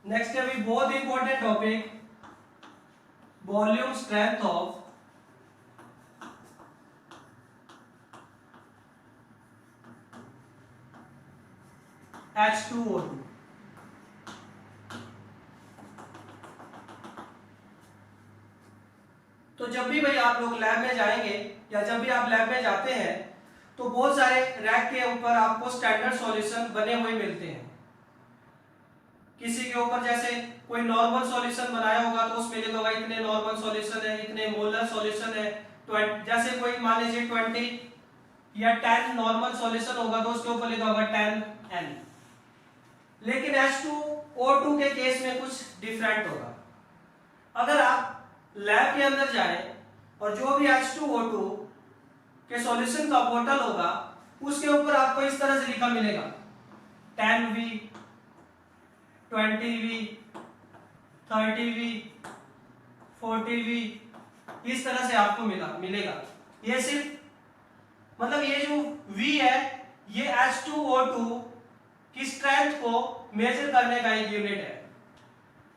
Next है भी बहुत important topic, volume strength of H2O2। तो जब भी भाई आप लोग लैब में जाएंगे या जब भी आप लैब में जाते हैं तो बहुत सारे रैक के ऊपर आपको स्टैंडर्ड सॉल्यूशन बने हुए मिलते हैं। किसी के ऊपर जैसे कोई नॉर्मल सॉल्यूशन बनाया होगा तो उसमें लिखा होगा इतने नॉर्मल सॉल्यूशन है, इतने मोलर सॉल्यूशन है। जैसे कोई मान लीजिए 20 या 10 नॉर्मल सॉल्यूशन होगा तो उसके ऊपर लिखा होगा 10N। लेकिन H2O2 के केस में कुछ डिफरेंट होगा। अगर आप लैब के अंदर जाएं और जो भी H2O2 के सॉल्यूशन का बोतल होगा उसके ऊपर आपको इस तरह से लिखा मिलेगा 10V, 20V, 30V, 40V, इस तरह से आपको मिलेगा। ये सिर्फ मतलब ये जो V है ये H2O2 की स्ट्रेंथ को मेजर करने का एक यूनिट है।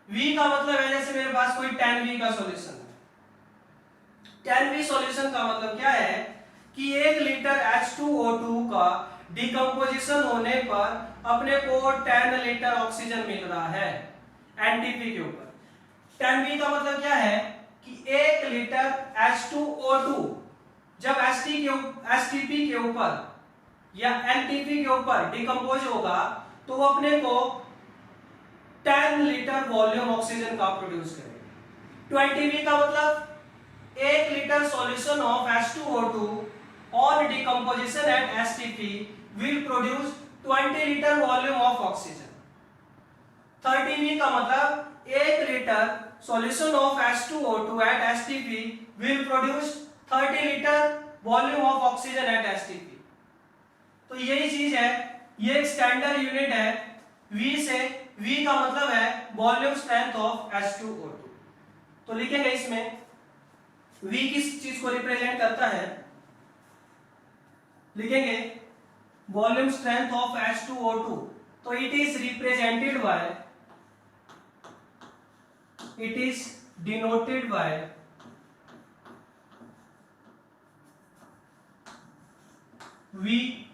V का मतलब है जैसे मेरे पास कोई 10V का सॉल्यूशन है। 10V सॉल्यूशन का मतलब क्या है कि 1 लीटर H2O2 का डिकम्पोजिशन होने पर अपने को 10 लीटर ऑक्सीजन मिल रहा है एनटीपी के ऊपर। 10V का मतलब क्या है कि 1 लीटर H2O2 जब एसटीपी के ऊपर या एनटीपी के ऊपर डिकम्पोज होगा तो वो अपने को 10 लीटर वॉल्यूम ऑक्सीजन का प्रोड्यूस करेगा। 20V का मतलब 1 litre solution of H2O2 on decomposition at STP will produce 20 litre volume of oxygen. 30V का मतलब 1 litre solution of H2O2 at STP will produce 30 litre volume of oxygen at STP। तो यही चीज है, ये एक स्टैंडर्ड यूनिट है V से। V का मतलब है वॉल्यूम स्ट्रेंथ ऑफ H2O2। तो लिखेंगे इसमें V किस चीज को रिप्रेजेंट करता है, लिखेंगे वॉल्यूम स्ट्रेंथ ऑफ H2O2। तो it is represented by, it is denoted by V,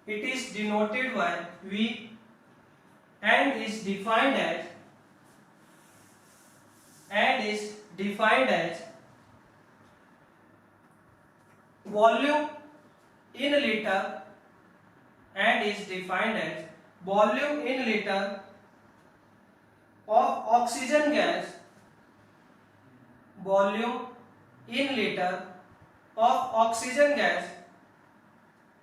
it is denoted by V and is defined as volume in liter and is defined as volume in liter of oxygen gas, volume in liter of oxygen gas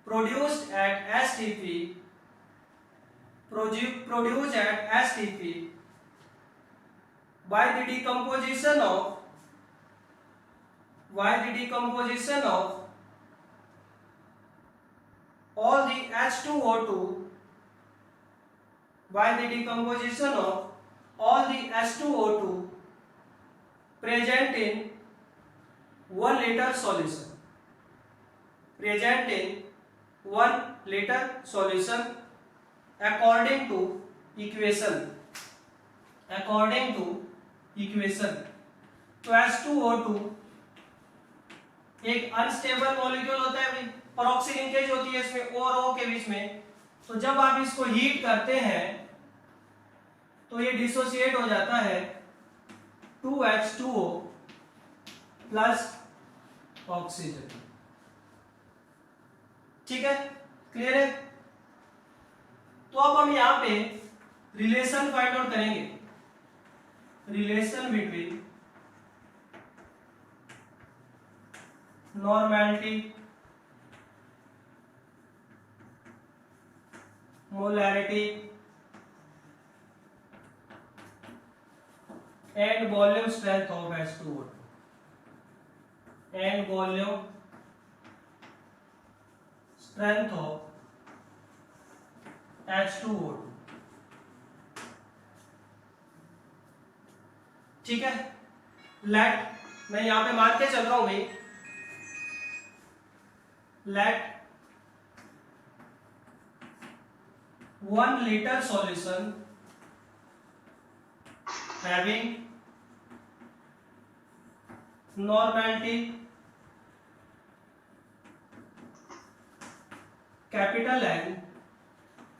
produced at STP by the decomposition of all the H2O2 present in 1 liter solution, 1 liter solution according to equation। तो H2O2 एक unstable molecule होता है भाई, परऑक्सी linkage होती है इसमें O और O के बीच में। तो जब आप इसको हीट करते हैं तो ये डिसोसिएट हो जाता है 2H2O प्लस ऑक्सीजन। ठीक है, क्लियर है। तो अब हम यहां पे रिलेशन फाइंड आउट करेंगे, relation between normality, molarity and volume strength of H2O2 and volume strength of H2O2। ठीक है, लेट मैं यहां पे मान के चल रहा हूं भाई, let 1 litre solution having normality capital N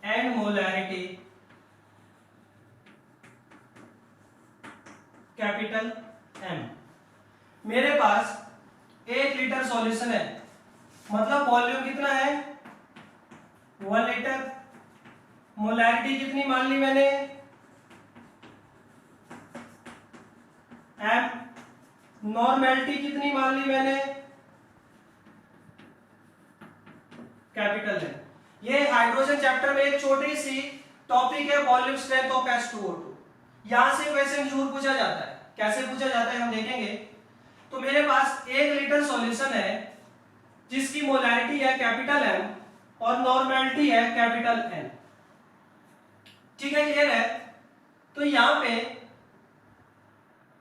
and molarity capital M। मेरे पास 1 लीटर सॉल्यूशन है, मतलब वॉल्यूम कितना है 1 लीटर, मोलैरिटी कितनी मान ली मैंने M, नॉर्मेलिटी कितनी मान ली मैंने कैपिटल है। ये हाइड्रोजन चैप्टर में एक छोटी सी टॉपिक है वॉल्यूम स्ट्रेंथ ऑफ H2O2। यहां से क्वेश्चन जरूर पूछा जाता है, कैसे पूछा जाता है हम देखेंगे। तो मेरे पास 1 लीटर सॉल्यूशन है जिसकी मोलैरिटी है कैपिटल M और नॉर्मेलिटी है कैपिटल N। ठीक है, क्लियर है। तो यहां पे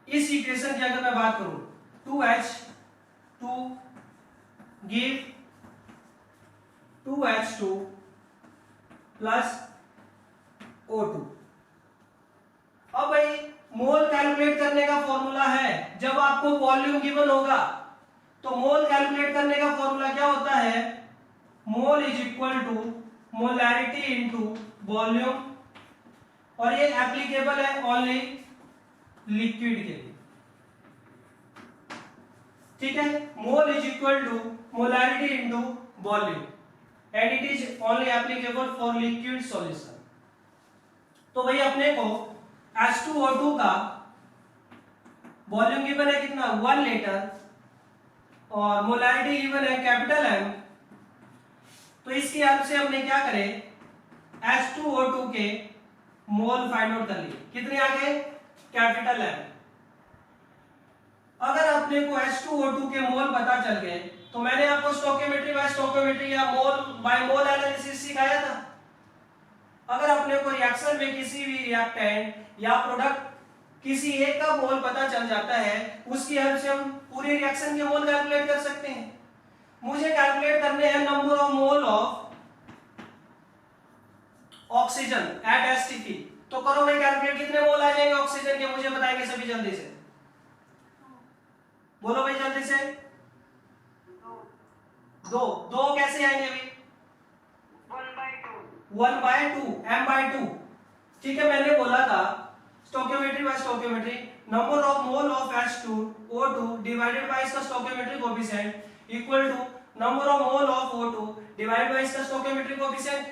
इस इक्वेशन की अगर मैं बात करूं 2H2 give 2H2 plus O2। अब भाई मोल कैलकुलेट करने का फॉर्मूला है, जब आपको वॉल्यूम गिवन होगा तो मोल कैलकुलेट करने का फॉर्मूला क्या होता है, mole is equal to molarity into volume, और ये एप्लीकेबल है ओनली लिक्विड के लिए। ठीक है, mole is equal to molarity into volume and it is only applicable for liquid solution. तो भाई अपने को H2O2 का वॉल्यूम गिवन है कितना 1 लीटर और मोलैरिटी गिवन है कैपिटल M। तो इसकी हेल्प से हमने क्या करें H2O2 के मोल फाइंड आउट कर लिए, कितने आ गए कैपिटल M। अगर अपने को H2O2 के मोल पता चल गए तो मैंने आपको स्टोइकियोमेट्री बाय स्टोइकियोमेट्री या मोल बाय मोल एनालिसिस सिखाया था। अगर अपने को रिएक्शन में किसी भी रिएक्टेंट या प्रोडक्ट किसी एक का मोल पता चल जाता है, उसकी हेल्प से हम पूरे रिएक्शन के मोल कैलकुलेट कर सकते हैं। मुझे कैलकुलेट करने हैं number of mole of oxygen at STP. तो करो भाई कैलकुलेट, कितने मोल आ जाएंगे ऑक्सीजन के, मुझे बताएंगे सभी जल्दी से, बोलो भाई जल्दी से। दो कैसे आएंगे भाई 1/2 m/2। ठीक है, मैंने बोला था stoichiometry by stoichiometry number of mole of H2O2 divided by इसका stoichiometric coefficient equal to number of mole of O2 divided by इसका स्टोइकियोमेट्रिक कोएफिशिएंट।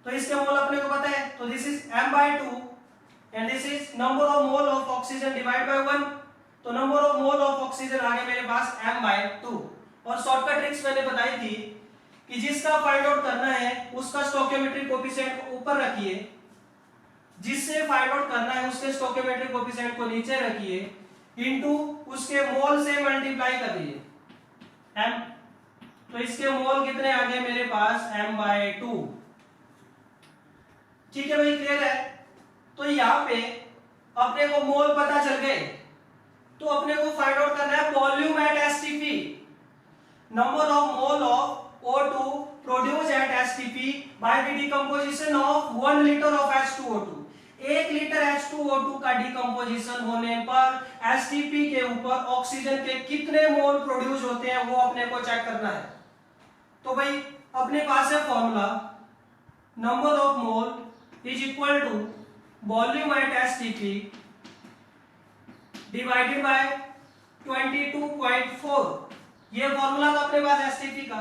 तो इसके मोल अपने को पता है, तो this is m/2 and this is number of mole of oxygen divide by 1। तो number of mole of oxygen आ गया मेरे पास m/2। और शॉर्टकट ट्रिक्स मैंने बताई थी कि जिसका फाइंड आउट करना है उसका स्टोइकियोमेट्रिक कोएफिशिएंट ऊपर रखिए, जिससे फाइंड आउट करना है उसके स्टोइकियोमेट्रिक कोएफिशिएंट को नीचे रखिए, इनटू उसके मोल से मल्टीप्लाई कर दीजिए m। तो इसके मोल कितने आ गए मेरे पास m/2। ठीक है भाई, क्लियर है। तो यहाँ पे अपने को मोल पता चल गए, तो अपने को फाइंड आउट करना है volume at STP, number of mole of O2 produced at STP by the decomposition of 1 liter of H2O2। 1 litre H2O2 का डिकम्पोजिशन होने पर STP के ऊपर ऑक्सीजन के कितने मोल प्रोड्यूस होते हैं वो अपने को चेक करना है। तो भाई अपने पास है formula, number of mole is equal to volume at STP divided by 22.4। ये फॉर्मूला था अपने पास STP का,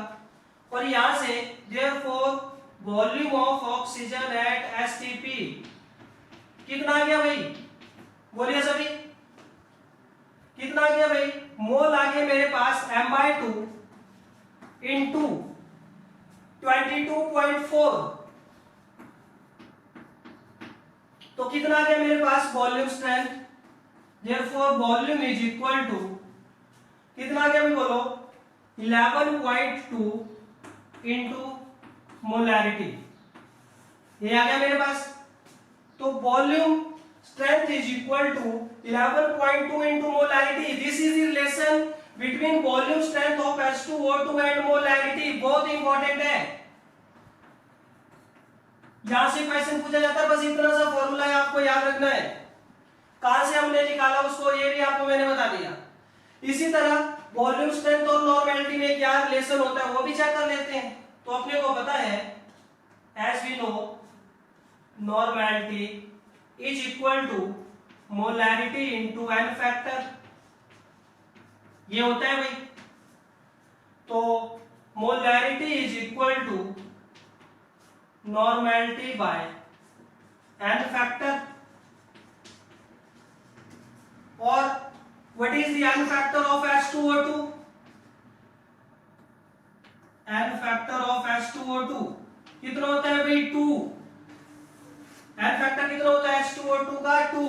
और यहां से therefore volume of oxygen at STP कितना आ गया भाई, बोलिए सभी कितना आ गया भाई, मोल आ गया मेरे पास m/2 इंटू 22.4। तो कितना आ गया मेरे पास volume strength, therefore volume is equal to कितना आ गया भाई बोलो 11.2 इंटू मोलैरिटी, ये आ गया मेरे पास। तो volume strength is equal to 11.2 into molarity. This is the relation between volume strength of H2O2 and molarity, बहुत इंपॉर्टेंट है। यहां से क्वेश्चन पूछा जाता है, बस इतना सा फॉर्मूला है आपको याद रखना है। कहां से हमने निकाला उसको, ये भी आपको मैंने बता दिया। इसी तरह वॉल्यूम स्ट्रेंथ और नॉर्मेलिटी में क्या रिलेशन होता है वो भी चेक कर लेते हैं। तो अपने को पता है as we know normality is equal to molarity into N factor, ये होता है भाई। तो molarity is equal to normality by N factor, और what is the N factor of H2O2? N factor of H2O2 कितना होता है भाई 2। एन फैक्टर कितना होता है H2O2 का 2।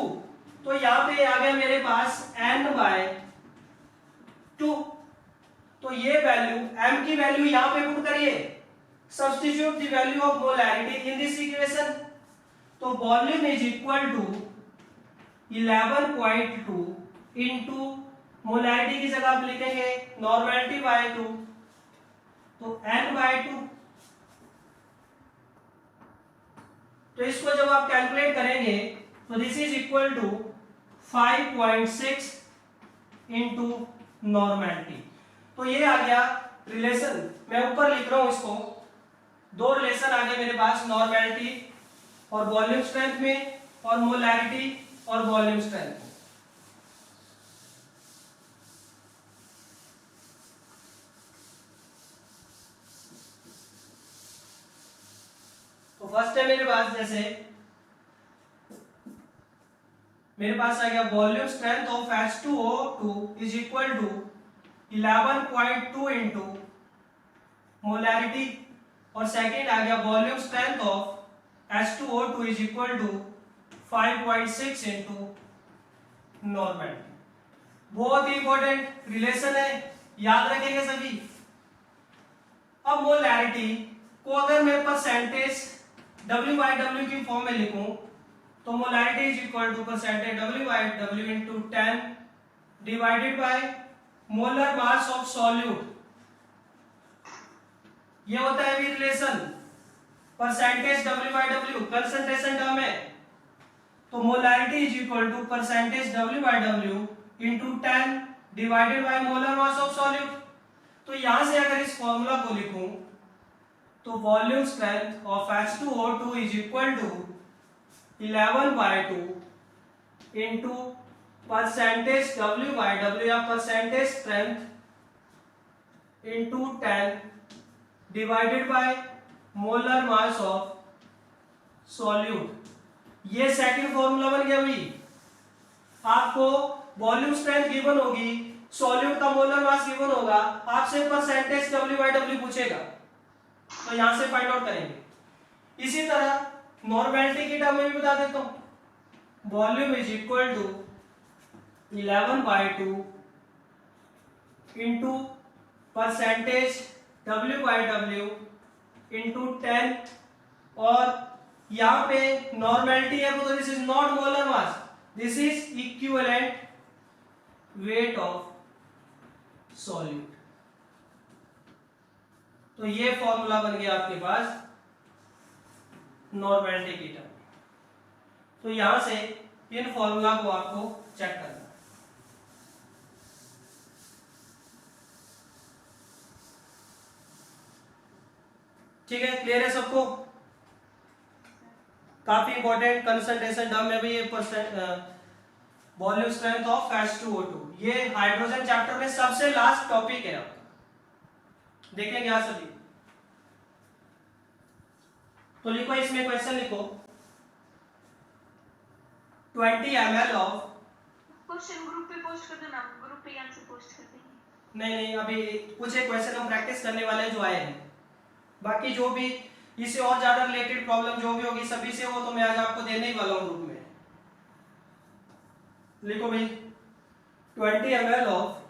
तो यहां पे आ गया मेरे पास n/2। तो ये वैल्यू m की वैल्यू यहां पे पुट करिए, substitute the value of molarity in this equation. तो volume is equal to 11.2 into molarity की जगह आप लिखेंगे नॉर्मेलिटी बाय 2, तो n/2। तो इसको जब आप कैलकुलेट करेंगे तो this is equal to 5.6 into normality. तो ये आ गया रिलेशन, मैं ऊपर लिख रहा हूं इसको, दो रिलेशन आ गए मेरे पास, नॉर्मेलिटी और वॉल्यूम स्ट्रेंथ में, और मोलैरिटी और वॉल्यूम स्ट्रेंथ। तो फर्स्ट है मेरे पास, जैसे मेरे पास आ गया volume strength of H2O2 is equal to 11.2 into molarity, और सेकंड आ गया volume strength of H2O2 is equal to 5.6 into normality. बहुत ही इंपॉर्टेंट रिलेशन है, याद रखेंगे सभी। अब मोलैरिटी को अगर मैं परसेंटेज W/W की फॉर्म में लिखूं तो molarity is equal to percentage W/W into 10 divided by molar mass of solute. ये होता है भी relation, percentage W/W concentration term है, तो molarity is equal to percentage W/W into 10 divided by molar mass of solute. तो यहां से अगर इस फॉर्मूला को लिखूं तो volume strength of H2O2 is equal to 11/2 into percentage W/W या percentage strength into 10 divided by molar mass of solute. ये सेकंड फॉर्मूला बन गया भाई। आपको वॉल्यूम स्ट्रेंथ गिवन होगी, सॉल्यूट का मोलर मास गिवन होगा, आपसे परसेंटेज W/W पूछेगा, तो यहां से फाइंड आउट करेंगे। इसी तरह नॉर्मेलिटी की टर्म में भी बता देता हूं, volume is equal to 11/2 into percentage W/W into 10, और यहां पे नॉर्मेलिटी है तो this is not molar mass, this is equivalent weight of solute. तो ये फॉर्मूला बन गया आपके पास नॉर्मेलिटी की टर्म। तो यहां से इन फॉर्मूला को आपको चेक करना है। ठीक है, क्लियर है सबको? काफी इंपॉर्टेंट कंसंट्रेशन टर्म है भाई ये, percent volume strength of H2O2। ये हाइड्रोजन चैप्टर में सबसे लास्ट टॉपिक है आपका, देखेंगे यहां सभी। तो लिखो, इसमें क्वेश्चन लिखो 20 ml ऑफ, क्वेश्चन ग्रुप पे पोस्ट कर देना, ग्रुप पे आंसर पोस्ट कर देंगे। नहीं अभी कुछ एक क्वेश्चन हम प्रैक्टिस करने वाले हैं जो आए हैं, बाकी जो भी इससे और ज्यादा रिलेटेड प्रॉब्लम जो भी होगी सभी से वो तो मैं आज आपको देने ही वाला हूं ग्रुप में। लिखो भाई 20 ml of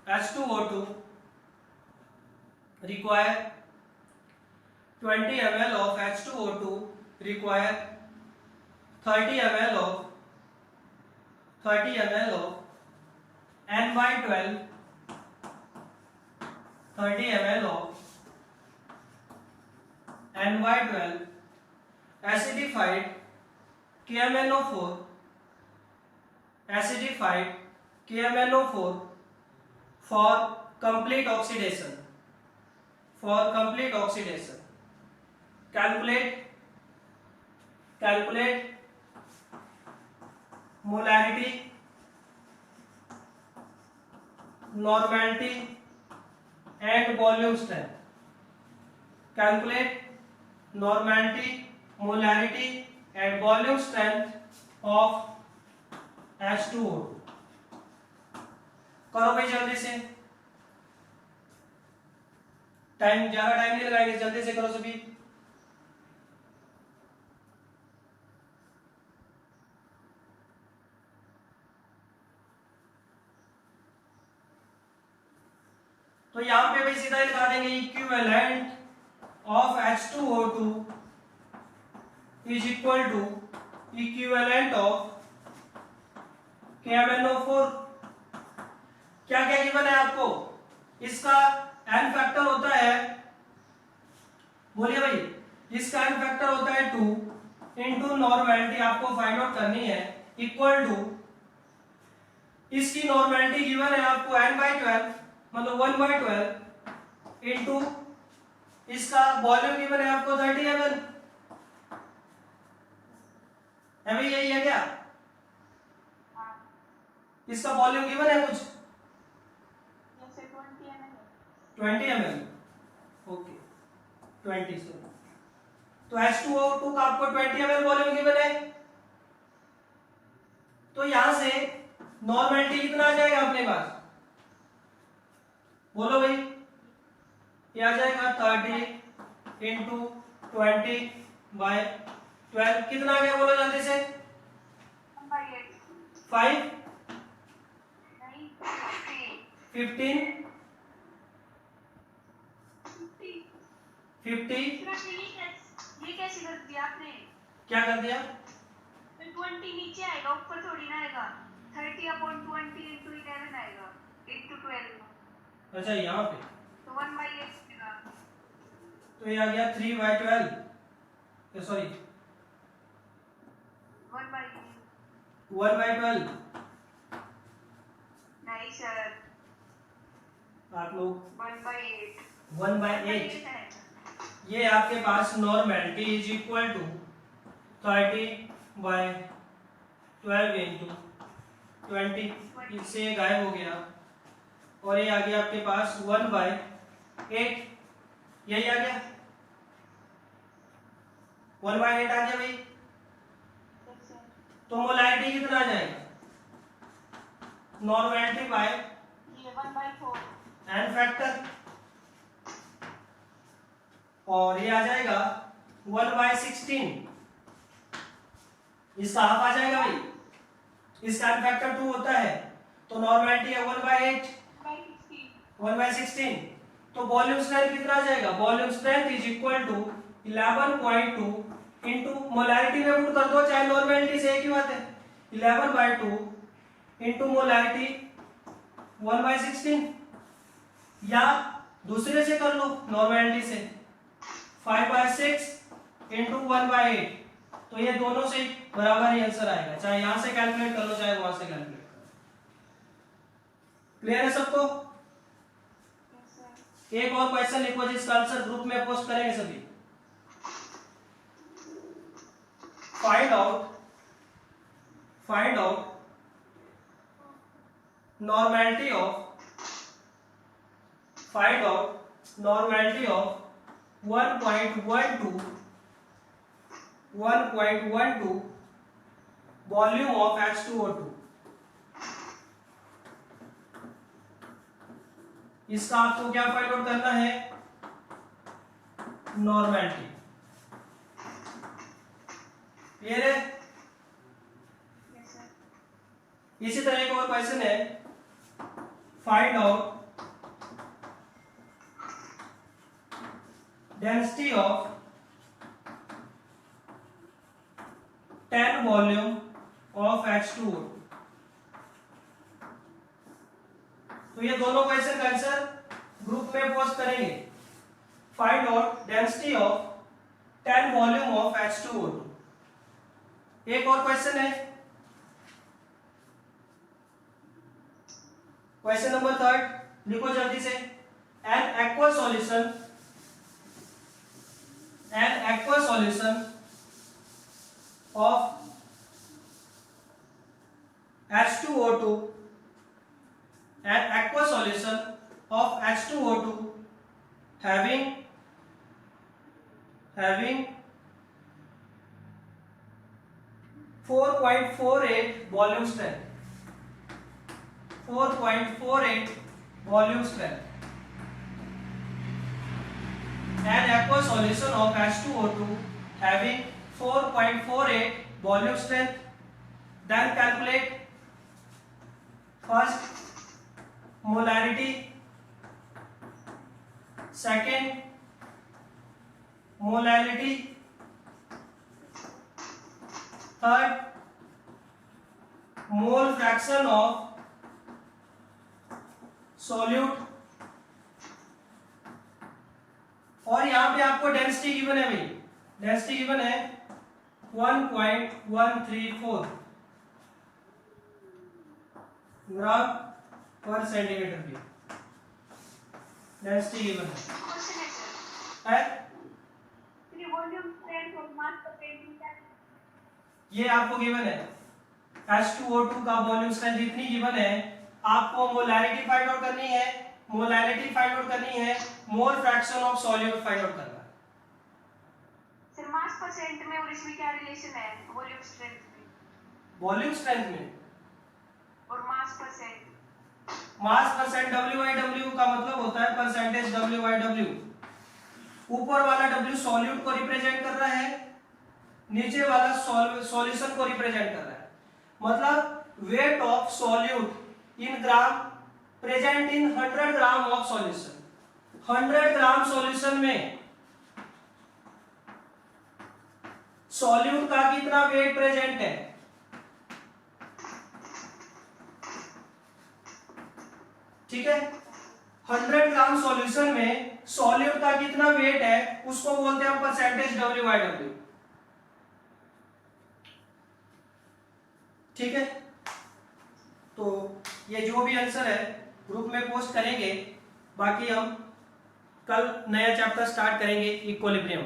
H2O2 require 20 ml of H2O2 require 30 ml of N/12, 30 ml of N/12 acidified KMnO4 acidified KMnO4 for complete oxidation. For complete oxidation, calculate molarity, normality and volume strength. Calculate normality, molarity and volume strength of H2O. करो भाई जल्दी से, ज्यादा time नहीं लगाएंगे, जल्दी से करो सभी। तो यहां पे भाई सीधा लिखा देंगे equivalent of H2O2 is equal to equivalent of KMnO4। क्या क्या गिवन है आपको? इसका n फैक्टर होता है, बोलिए भाई, इसका n फैक्टर होता है 2 इंटू नॉर्मेलिटी आपको फाइंड आउट करनी है, इक्वल टू इसकी नॉर्मेलिटी गिवन है आपको n/12 मतलब 1/12 इंटू इसका वॉल्यूम गिवन है आपको 30 ml है भाई, यही है क्या? इसका वॉल्यूम गिवन है कुछ 20 ml, ओके 20 से। तो H2O2 का आपको 20 ml वॉल्यूम गिवन है, तो यहां से नॉर्मेलिटी कितना आ जाएगा अपने पास? बोलो भाई, ये आ जाएगा 30 इंटू 20/12 कितना आ गया? बोलो जल्दी से। 5 15 50। ये कैसे कर दिया आपने? क्या कर दिया? 20 नीचे आएगा, ऊपर थोड़ी ना आएगा। 30/20 into 11 आएगा, into 12। अच्छा यहाँ पे तो 1/8 आएगा। तो ये आ गया 3/12, सॉरी 1/12। नहीं सर, आप लोग 1/8। 1/8। ये आपके पास normality is equal to 30/12 into 20, इससे ये गायब हो गया और ये आ गया आपके पास 1/8, यही आ गया 1/8 आ गया भाई। तो मोलारिटी कितना आ जाएगा? नॉर्मेलिटी बाय 1/4 एन फैक्टर, और ये आ जाएगा 1/16, इसका हाफ आ जाएगा भाई, इसका एन फैक्टर 2 होता है, तो नॉर्मेलिटी है 1/8 1/16। तो वॉल्यूम स्ट्रेंथ कितना आ जाएगा? Volume strength is equal to 11.2 into molarity में पुट कर दो, चाहे नॉर्मेलिटी से एक ही बात है, 11/2 इंटू मोलारिटी 1/16, या दूसरे से कर लो नॉर्मेलिटी से 5/6 इंटू 1/8। तो ये दोनों से बराबर ही आंसर आएगा, चाहे यहां से कैलकुलेट कर लो चाहे वहां से कैलकुलेट कर लो। क्लियर है सबको? एक और क्वेश्चन लिखो जिसका आंसर ग्रुप में पोस्ट करेंगे सभी। Find out normality of 1.12 volume of H2O2। इसका आपको क्या फाइंड आउट करना है? नॉर्मेलिटी। क्लियर है? इसी तरह एक और क्वेश्चन है, find out density of 10 volume of H2O2। तो ये दोनों क्वेश्चन का आंसर ग्रुप में पोस्ट करेंगे। Find out density of 10 volume of H2O2। एक और क्वेश्चन है, क्वेश्चन नंबर थर्ड लिखो जल्दी से। N aqua solution of H2O2, an aqua solution of H2O2 having 4.48 volume strength, 4.48 volume strength. An aqua solution of H2O2 having 4.48 volume strength. Then calculate first molarity, second molality, third mole fraction of solute, और यहां पे आपको density given है भाई, density given है 1.134 ग्राम पर centimetre की density given question है सर, है। फिर वॉल्यूम स्ट्रेंथ और मास परसेंटेज क्या है? ये आपको गिवन है, H2O2 का वॉल्यूम स्ट्रेंथ इतनी गिवन है, आपको मोलैरिटी फाइंड आउट करनी है, मोलैरिटी फाइंड आउट करनी है, mole fraction of solute find out करना है। सर मास परसेंट में और इसमें क्या रिलेशन है वॉल्यूम स्ट्रेंथ में वॉल्यूम स्ट्रेंथ में और मास परसेंट? मास परसेंट WIW का मतलब होता है परसेंटेज WIW। ऊपर वाला W सॉल्यूट को रिप्रेजेंट कर रहा है, नीचे वाला सॉल्यूशन को रिप्रेजेंट कर रहा है। मतलब wait of solute in gram present in 100 gram of solution. 100 gram solution में सॉल्यूट का कितना वेट प्रेजेंट है, ठीक है। 100 ग्राम सॉल्यूशन में सॉल्यूट का कितना वेट है उसको बोलते हैं परसेंटेज WIW, ठीक है। तो ये जो भी आंसर है ग्रुप में पोस्ट करेंगे, बाकी हम कल नया चैप्टर स्टार्ट करेंगे equilibrium.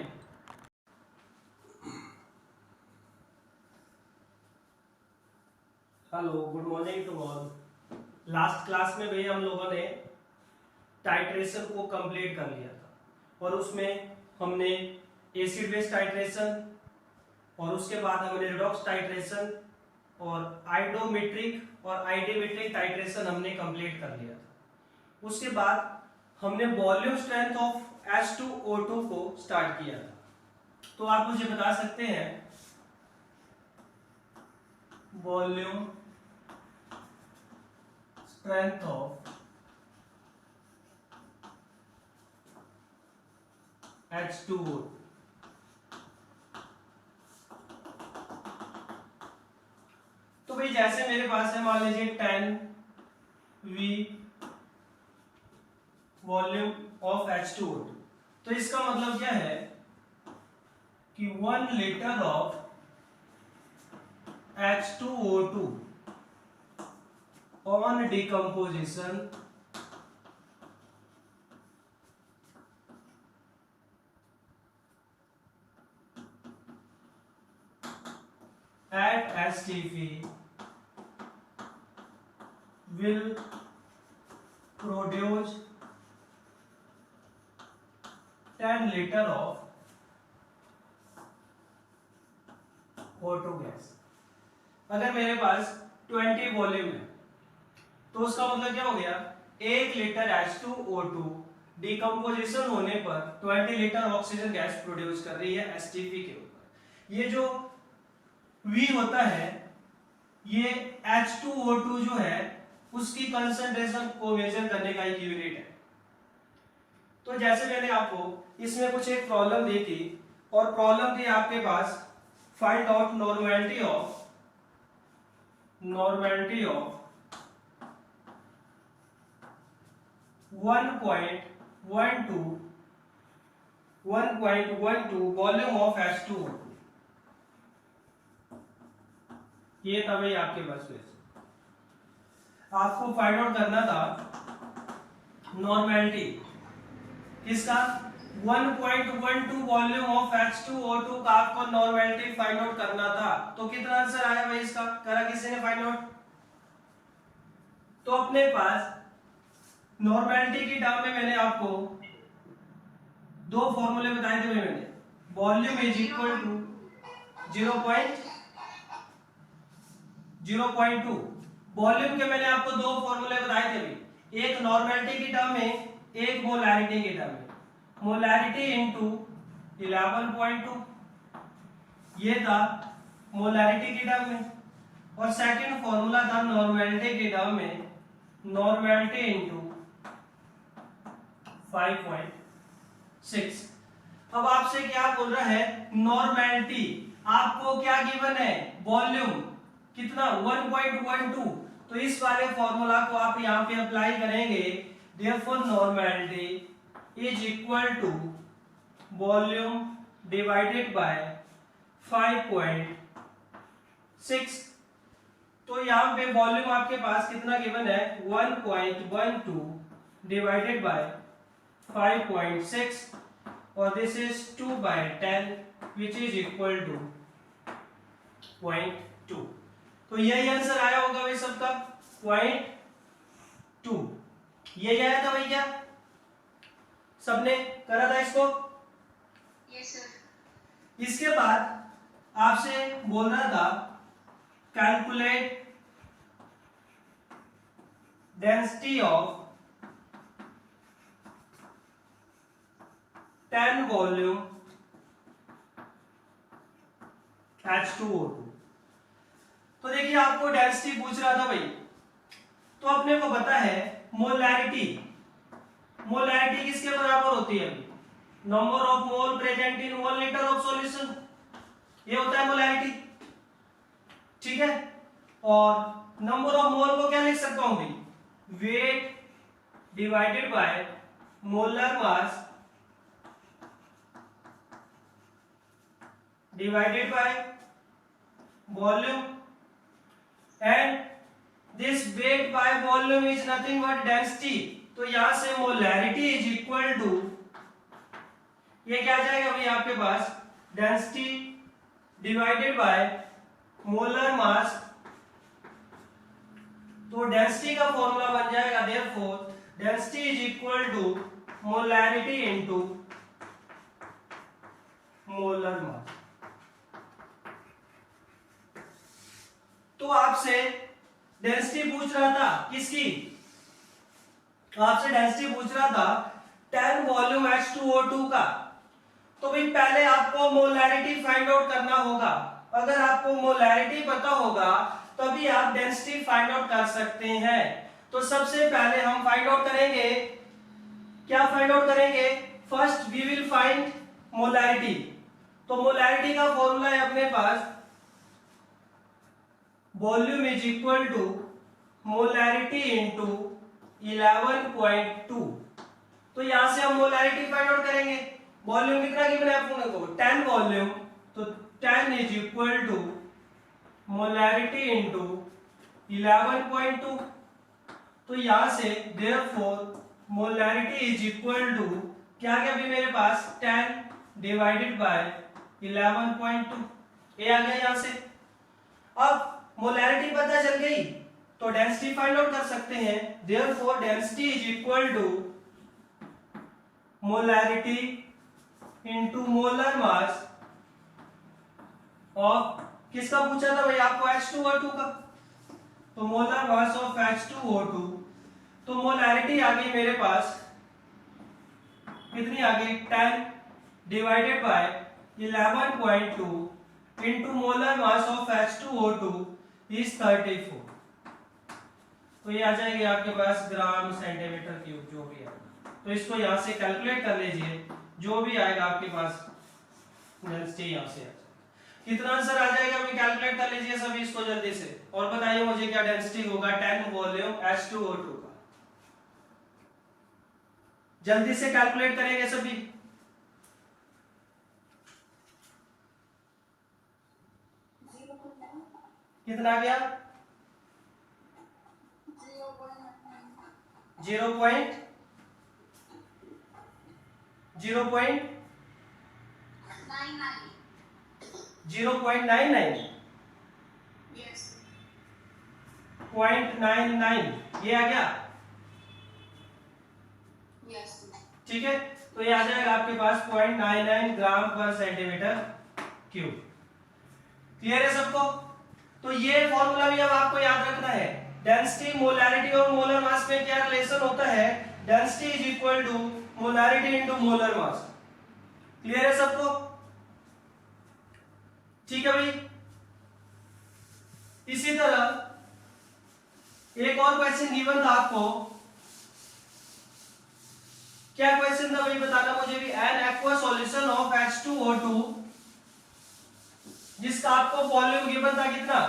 Hello, good morning to all. Last class में भी हम लोगों ने टाइट्रेशन को कंप्लीट कर लिया था और उसमें हमने एसिड बेस टाइट्रेशन और उसके बाद हमने रिडॉक्स टाइट्रेशन और आइडोमेट्रिक और आइडिमेट्रिक टाइट्रेशन हमने कंप्लीट कर लिया था। उसके बाद हमने वॉल्यूम स्ट्रेंथ ऑफ H2O2 को स्टार्ट किया था। तो आप मुझे बता सकते हैं वॉल्यूम स्ट्रेंथ ऑफ H2O। तो भाई जैसे मेरे पास है मान लीजिए 10V वॉल्यूम ऑफ H2O, तो इसका मतलब क्या है कि 1 litre of H2O2 on decomposition at STP will produce 10 liter of O2 gas. अगर मेरे पास 20 वॉल्यूम है तो उसका मतलब क्या हो गया, 1 लीटर H2O2 डिकम्पोजिशन होने पर 20 लीटर ऑक्सीजन गैस प्रोड्यूस कर रही है एसटीपी के ऊपर। ये जो V होता है ये H2O2 जो है उसकी कंसंट्रेशन को मेजर करने का एक यूनिट है। तो जैसे मैंने आपको इसमें कुछ एक प्रॉब्लम दी थी और प्रॉब्लम थी आपके पास find out normality of 1.12 volume of H2O2। ये था भाई आपके पास क्वेश्चन। आपको फाइंड आउट करना था नॉर्मेलिटी किसका 1.12 वॉल्यूम ऑफ H2O2 का आपको नॉर्मेलिटी फाइंड आउट करना था। तो कितना आंसर आया भाई इसका, करा किसी ने फाइंड आउट? तो अपने पास नॉर्मेलिटी की टर्म में मैंने आपको दो फॉर्मूले बताए थे भाई मैंने। Volume is equal to 0.2 volume के मैंने आपको दो फॉर्मूले बताए थे भाई, एक नॉर्मेलिटी की टर्म में, एक मोलैरिटी की टर्म में। मोलैरिटी इनटू 11.2 ये था मोलैरिटी की टर्म में, और सेकंड फॉर्मूला था नॉर्मेलिटी की टर्म में, नॉर्मेलिटी इनटू 5.6। अब आपसे क्या बोल रहा है, नॉर्मेलिटी आपको क्या गिवन है, वॉल्यूम कितना 1.12, तो इस वाले फॉर्मूला को आप यहां पे अप्लाई करेंगे। Therefore normality is equal to volume divided by 5.6। तो यहां पे वॉल्यूम आपके पास कितना गिवन है 1.12 डिवाइडेड बाय 5.6 और this is 2/10 which is equal to 0.2। तो यही आंसर आया होगा भाई सबका 0.2। यही आया था भाई, क्या सबने करा था इसको? Yes sir. इसके बाद आपसे बोल रहा था calculate density of 10 volume H2O2। तो देखिए आपको डेंसिटी पूछ रहा था भाई, तो अपने को पता है मोलैरिटी, मोलैरिटी किसके बराबर होती है, number of mole present in 1 litre of solution, ये होता है मोलैरिटी, ठीक है। और नंबर ऑफ मोल को क्या लिख सकता हूं भाई, weight divided by molar mass divided by volume, and this weight by volume is nothing but density. तो यहां से मोलैरिटी इज इक्वल टू, ये क्या आ जाएगा भाई आपके पास, density divided by molar mass. तो डेंसिटी का फॉर्मूला बन जाएगा therefore density is equal to molarity into molar mass. तो आपसे डेंसिटी पूछ रहा था किसकी, आपसे डेंसिटी पूछ रहा था 10 वॉल्यूम H2O2 का। तो भाई पहले आपको मोलैरिटी फाइंड आउट करना होगा। अगर आपको मोलैरिटी पता होगा तभी आप डेंसिटी फाइंड आउट कर सकते हैं। तो सबसे पहले हम फाइंड आउट करेंगे, क्या फाइंड आउट करेंगे, first we will find molarity. तो मोलैरिटी का फॉर्मूला है अपने पास volume is equal to molarity into 11.2। तो यहां से हम मोलैरिटी फाइंड आउट करेंगे। वॉल्यूम कितना गिवन है अपने को 10 वॉल्यूम, तो 10 is equal to molarity into 11.2। तो यहां से therefore molarity is equal to क्या क्या भी मेरे पास 10 डिवाइडेड बाय 11.2, ये आ गया यहां से। अब मोलैरिटी पता चल गई तो डेंसिटी फाइंड आउट कर सकते हैं। Therefore density is equal to molarity into molar mass of, किसका पूछा था भाई आपको, H2O2 का। तो मोलर मास ऑफ H2O2, तो मोलैरिटी आ गई मेरे पास कितनी आ गई 10 divided by 11.2 into molar mass of H2O2 is 34। तो ये आ जाएगी आपके पास ग्राम सेंटीमीटर क्यूब जो भी है। तो इसको यहां से कैलकुलेट कर लीजिए, जो भी आएगा आपके पास डेंसिटी यहां से कितना आंसर आ जाएगा अभी कैलकुलेट कर लीजिए सभी इसको जल्दी से, और बताइए मुझे क्या डेंसिटी होगा 10 वॉल्यूम H2O2 का। जल्दी से कैलकुलेट करेंगे सभी। कितना आ गया 0.99 यस 0.99 ये आ गया। यस ठीक है, तो ये आ जाएगा आपके पास 0.99 ग्राम पर सेंटीमीटर क्यूब। क्लियर है सबको? तो ये फॉर्मूला भी अब आपको याद रखना है। डेंसिटी, मोलैरिटी और मोलर मास में क्या रिलेशन होता है? Density is equal to molarity into molar mass. Clear है सबको? ठीक है भाई। इसी तरह एक और क्वेश्चन गिवन था आपको। क्या क्वेश्चन था भाई, बताना मुझे भी। N aqua solution of H2O2 जिसका आपको वॉल्यूम गिवन था कितना?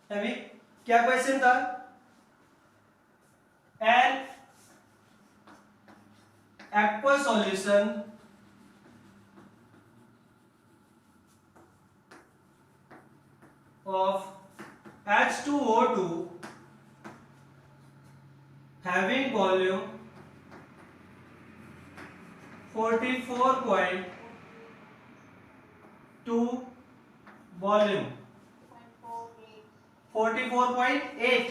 अभी क्या क्वेश्चन था? N aqua solution of H2O2 having volume 44.2 volume 44.8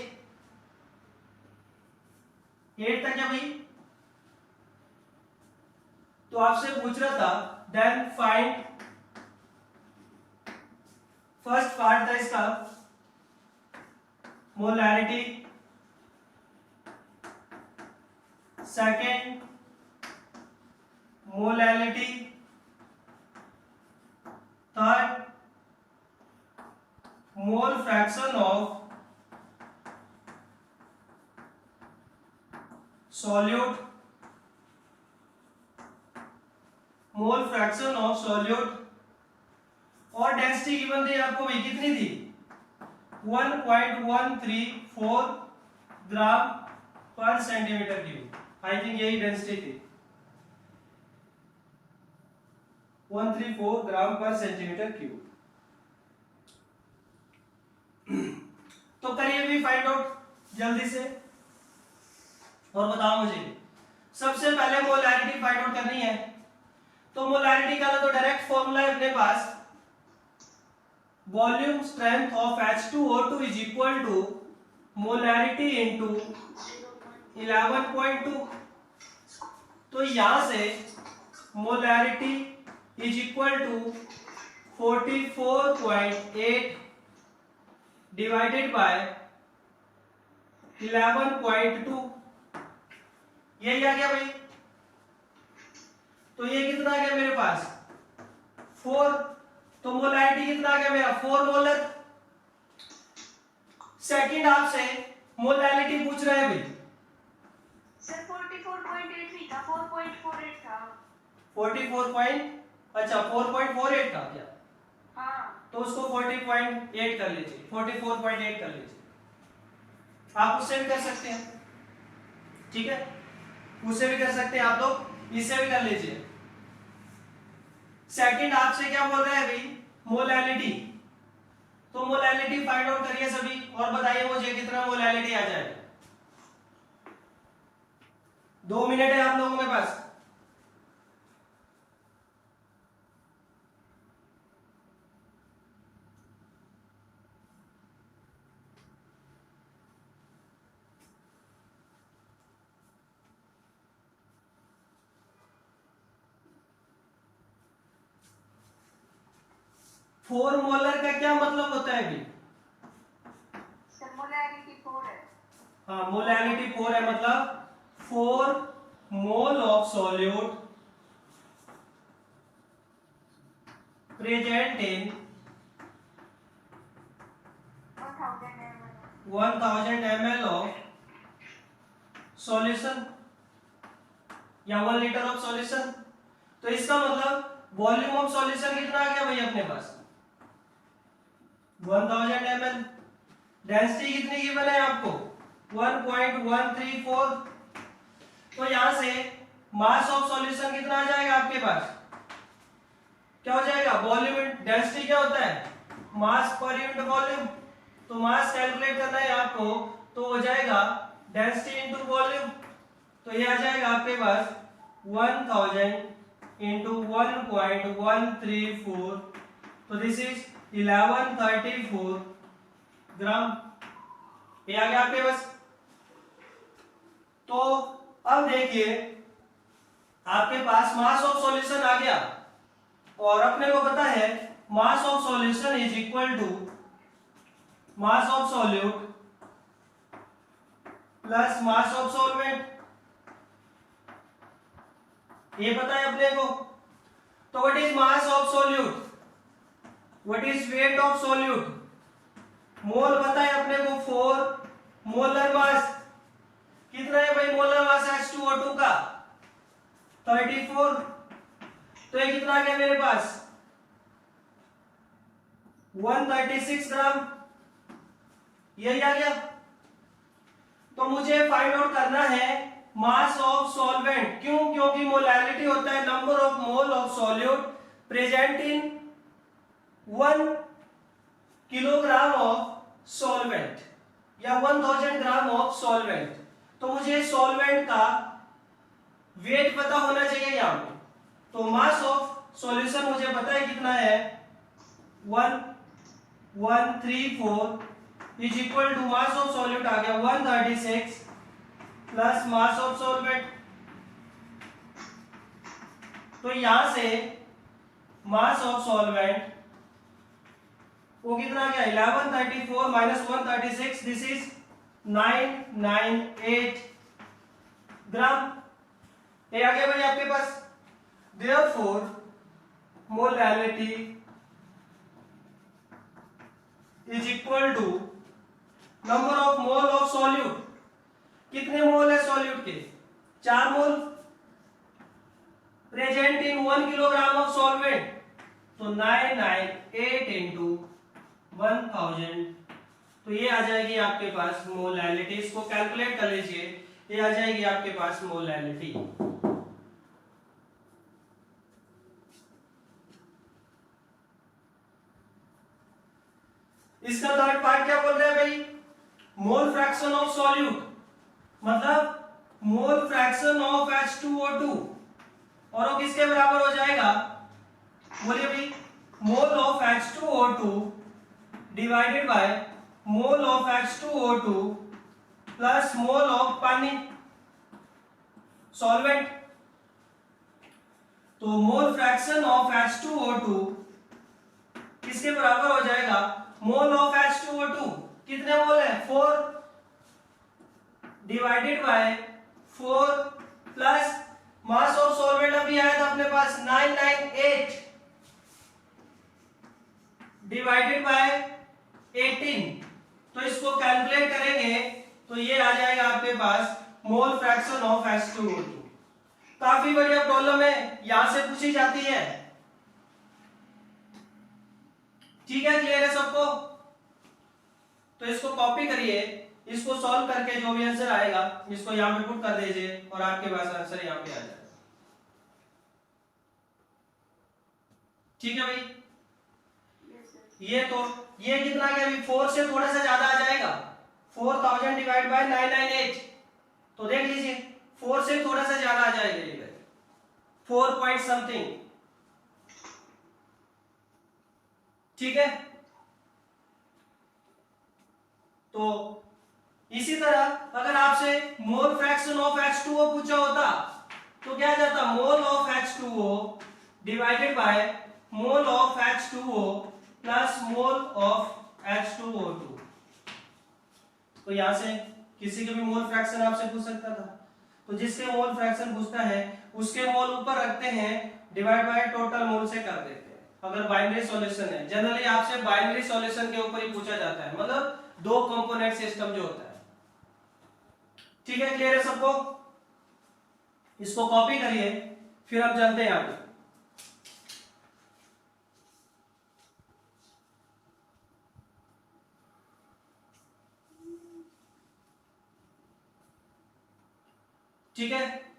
8 था क्या भाई? तो आपसे पूछ रहा था देन फाइंड, फर्स्ट पार्ट था इसका molarity, second molality, third mole fraction of solute, mole fraction of solute, और डेंसिटी गिवन थी आपको भाई, कितनी थी? 1.134 ग्राम पर सेंटीमीटर क्यूब। आई थिंक यही डेंसिटी थी, 134 ग्राम पर सेंटीमीटर क्यूब। तो करिए भी फाइंड आउट जल्दी से और बताओ मुझे। सबसे पहले मोलैरिटी फाइंड आउट करनी है। तो मोलैरिटी का तो डायरेक्ट फॉर्मूला है अपने पास, volume strength of H2O2 is equal to molarity into 11.2। तो यहां से molarity is equal to 44.8 divided by 11.2, यही आ गया भाई। तो ये कितना आ गया मेरे पास? 4। तो मोलैरिटी कितना आ गया मेरा? 4 मोलर। सेकंड आपसे मोलैरिटी पूछ रहा है भाई। सर 44.8 नहीं था, 4.48 था। 4.48 था क्या? हाँ तो उसको 40.8 कर लीजिए, 44.8 कर लीजिए। आप उससे भी कर सकते हैं, ठीक है, उससे भी कर सकते हैं आप लोग, इससे भी कर लीजिए। सेकंड आपसे क्या बोल रहा है भाई? मोलैलिटी। तो मोलैलिटी फाइंड आउट करिए सभी और बताइए मुझे कितना मोलैलिटी आ जाएगा। 2 मिनट है आप लोगों के पास। फोर मोलर का क्या मतलब होता है अभी? सर मोलैरिटी 4 है। हाँ, मोलैलिटी 4 है, मतलब 4 mole of solute present in 1000 ml of solution या 1 लीटर ऑफ सॉल्यूशन। तो इसका मतलब वॉल्यूम ऑफ सॉल्यूशन कितना आ गया भाई अपने पास? 1000 ml। डेंसिटी कितनी गिवन है आपको? 1.134। तो यहां से मास ऑफ सॉल्यूशन कितना आ जाएगा आपके पास? क्या हो जाएगा? वॉल्यूम, डेंसिटी क्या होता है? मास पर यूनिट वॉल्यूम। तो मास कैलकुलेट करना है आपको, तो हो जाएगा डेंसिटी इनटू वॉल्यूम। तो ये आ जाएगा आपके पास 1000 इंटू 1.134, तो दिस इज 1134 ग्राम। ये आ गया आपके पास। तो अब देखिए आपके पास मास ऑफ सॉल्यूशन आ गया, और अपने को पता है mass of solution is equal to mass of solute plus mass of solvent, ये पता है अपने को। तो what is mass of solute, what is weight of solute, mole पता है अपने को 4, मोलर मास कितना है भाई, मोलर मास H2O2 का 34, तो ये कितना आ गया मेरे पास 136 ग्राम, यही आ गया। तो मुझे फाइंड आउट करना है मास ऑफ सॉल्वेंट, क्यों, क्योंकि मोलैलिटी होता है number of mole of solute present in 1 kilogram of solvent या 1000 ग्राम ऑफ सॉल्वेंट। तो मुझे सॉल्वेंट का वेट पता होना चाहिए यहाँ पे। तो मास ऑफ सॉल्यूशन मुझे पता है कितना है 1134 is equal to mass of solute आ गया 136 प्लस मास ऑफ सॉल्वेंट। तो यहां से मास ऑफ सॉल्वेंट वो कितना गया 1134 माइनस 136, दिस इज 998 ग्राम। ये आ गया भाई आपके पास। Therefore molality is equal to number of mole of solute, कितने मोल है सॉल्यूट के 4 mole present in 1 kilogram of solvent, तो 998 इंटू 1000, तो ये आ जाएगी आपके पास मोलैलिटी। इसको कैलकुलेट कर लीजिए, ये आ जाएगी आपके पास मोलैलिटी। इसका थर्ड पार्ट क्या बोल रहा है भाई, मोल फ्रैक्शन ऑफ सॉल्यूट, मतलब मोल फ्रैक्शन ऑफ H2O2, और वो किसके बराबर हो जाएगा, बोलिए भाई, मोल of H2O2 divided by mole of H2O2 plus mole of पानी सॉल्वेंट। तो मोल फ्रैक्शन ऑफ H2O2 किसके बराबर हो जाएगा, मोल ऑफ H2O2 कितने मोल है 4 divided by 4 plus mass of solvent अभी आया था अपने पास 998 डिवाइडेड बाय 18, तो इसको कैलकुलेट करेंगे तो ये आ जाएगा आपके पास मोल फ्रैक्शन ऑफ H2O2। काफी बढ़िया प्रॉब्लम है, यहां से पूछी जाती है। ठीक है, क्लियर है सबको। तो इसको कॉपी करिए, इसको सॉल्व करके जो भी आंसर आएगा इसको यहां पे पुट कर दीजिए और आपके पास आंसर यहां पे आ जाएगा। ठीक है भाई, ये कितना गया अभी 4 से थोड़ा सा ज्यादा आ जाएगा, 4000 डिवाइड बाय 998, तो देख लीजिए 4 से थोड़ा सा ज्यादा आ जाएगा ये 4 पॉइंट समथिंग। ठीक है, तो इसी तरह अगर आपसे मोल फ्रैक्शन ऑफ H2O पूछा होता तो क्या जाता, mole of H2O divided by mole of H2O plus mole of H2O2। तो यहां से किसी के भी मोल फ्रैक्शन आपसे पूछ सकता था, तो जिसके मोल फ्रैक्शन पूछता है उसके मोल ऊपर रखते हैं, डिवाइड बाय टोटल मोल से कर देते हैं। अगर बाइनरी सॉल्यूशन है, जनरली आपसे बाइनरी सॉल्यूशन के ऊपर ही पूछा जाता है, मतलब 2 कंपोनेंट सिस्टम जो होता है। ठीक है, क्लियर है सबको। इसको कॉपी करिए, फिर हम चलते हैं आगे। ठीक है,